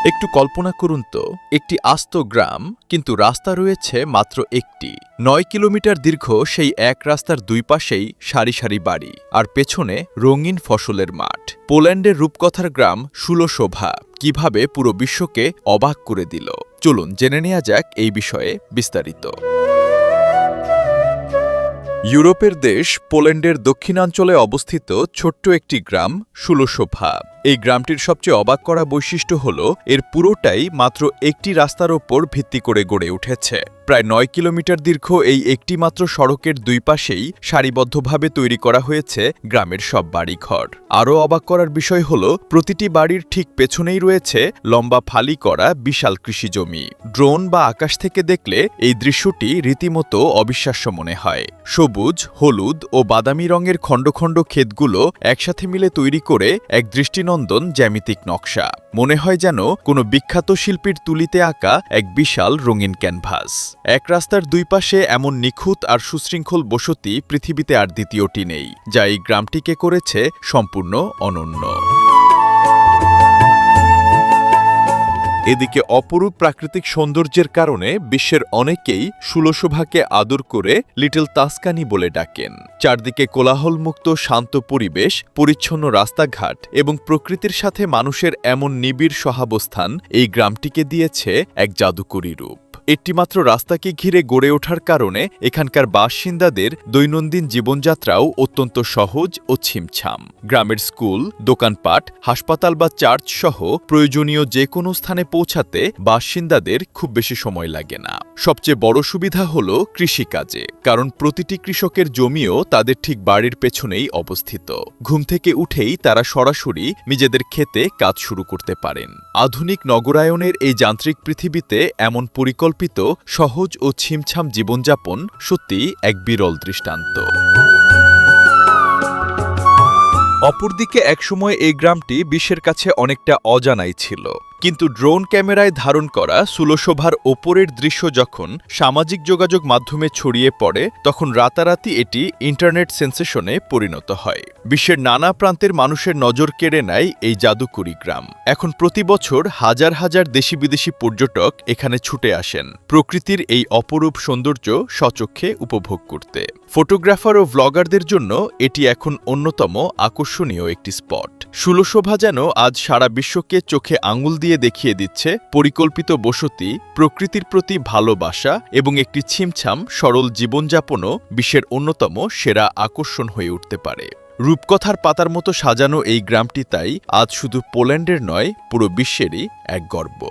একটু কল্পনা করুন তো, একটি আস্ত গ্রাম, কিন্তু রাস্তা রয়েছে মাত্র একটি। ৯ কিলোমিটার দীর্ঘ সেই এক রাস্তার দুই পাশেই সারি সারি বাড়ি, আর পেছনে রঙিন ফসলের মাঠ। পোল্যান্ডের রূপকথার গ্রাম ষোলশোভা কিভাবে পুরো বিশ্বকে অবাক করে দিল, চলুন জেনে নেওয়া যাক এই বিষয়ে বিস্তারিত। ইউরোপের দেশ পোল্যান্ডের দক্ষিণাঞ্চলে অবস্থিত ছোট্ট একটি গ্রাম ষোলশোভা। এই গ্রামটির সবচেয়ে অবাক করা বৈশিষ্ট্য হল এর পুরোটাই মাত্র একটি রাস্তার ওপর ভিত্তি করে গড়ে উঠেছে। প্রায় ৯ কিলোমিটার দীর্ঘ এই একটি মাত্র সড়কের দুই পাশেই সারিবদ্ধভাবে তৈরি করা হয়েছে গ্রামের সব বাড়িঘর। আরও অবাক করার বিষয় হল প্রতিটি বাড়ির ঠিক পেছনেই রয়েছে লম্বা ফালি করা বিশাল কৃষিজমি। ড্রোন বা আকাশ থেকে দেখলে এই দৃশ্যটি রীতিমতো অবিশ্বাস্য মনে হয়। সবুজ, হলুদ ও বাদামি রঙের খণ্ড খণ্ড ক্ষেতগুলো একসাথে মিলে তৈরি করে এক দৃষ্টিনন্দন জ্যামিতিক নকশা। মনে হয় যেন কোনো বিখ্যাত শিল্পীর তুলিতে আঁকা এক বিশাল রঙিন ক্যানভাস। এক রাস্তার দুই পাশে এমন নিখুঁত আর সুশৃঙ্খল বসতি পৃথিবীতে আর দ্বিতীয়টি নেই, যা এই গ্রামটিকে করেছে সম্পূর্ণ অনন্য। এদিকে অপরূপ প্রাকৃতিক সৌন্দর্যের কারণে বিশ্বের অনেকেই ষোলশোভাকে আদর করে লিটল তাস্কানি বলে ডাকেন। চারদিকে কোলাহলমুক্ত শান্ত পরিবেশ, পরিচ্ছন্ন রাস্তাঘাট এবং প্রকৃতির সাথে মানুষের এমন নিবিড় সহাবস্থান এই গ্রামটিকে দিয়েছে এক জাদুকরী রূপ। একটিমাত্র রাস্তাকে ঘিরে গড়ে ওঠার কারণে এখানকার বাসিন্দাদের দৈনন্দিন জীবনযাত্রাও অত্যন্ত সহজ ও ছিমছাম। গ্রামের স্কুল, দোকানপাট, হাসপাতাল বা চার্চ সহ প্রয়োজনীয় যে কোনো স্থানে পৌঁছাতে বাসিন্দাদের খুব বেশি সময় লাগে না। সবচেয়ে বড় সুবিধা হল কৃষিকাজে, কারণ প্রতিটি কৃষকের জমিও তাদের ঠিক বাড়ির পেছনেই অবস্থিত। ঘুম থেকে উঠেই তারা সরাসরি নিজেদের ক্ষেতে কাজ শুরু করতে পারেন। আধুনিক নগরায়নের এই যান্ত্রিক পৃথিবীতে এমন পরিকল্পিত সহজ ও ছিমছাম জীবনযাপন সত্যিই এক বিরল দৃষ্টান্ত। অপরদিকে একসময় এই গ্রামটি বিশ্বের কাছে অনেকটা অজানাই ছিল, কিন্তু ড্রোন ক্যামেরায় ধারণ করা ষোলশোভার ওপরের দৃশ্য যখন সামাজিক যোগাযোগ মাধ্যমে ছড়িয়ে পড়ে, তখন রাতারাতি এটি ইন্টারনেট সেন্সেশনে পরিণত হয়। বিশ্বের নানা প্রান্তের মানুষের নজর কেড়ে নেয় এই জাদুকরী গ্রাম। এখন প্রতি বছর হাজার হাজার দেশি বিদেশি পর্যটক এখানে ছুটে আসেন প্রকৃতির এই অপরূপ সৌন্দর্য স্বচক্ষে উপভোগ করতে। ফটোগ্রাফার ও ভ্লগারদের জন্য এটি এখন অন্যতম আকর্ষণীয় একটি স্পট। ষোলশোভা যেন আজ সারা বিশ্বকে চোখে আঙুল দিয়ে দেখিয়ে দিচ্ছে পরিকল্পিত বসতি, প্রকৃতির প্রতি ভালোবাসা এবং একটি ছিমছাম সরল জীবনযাপনও বিশ্বের অন্যতম সেরা আকর্ষণ হয়ে উঠতে পারে। রূপকথার পাতার মতো সাজানো এই গ্রামটি তাই আজ শুধু পোল্যান্ডের নয়, পুরো বিশ্বেরই এক গর্ব।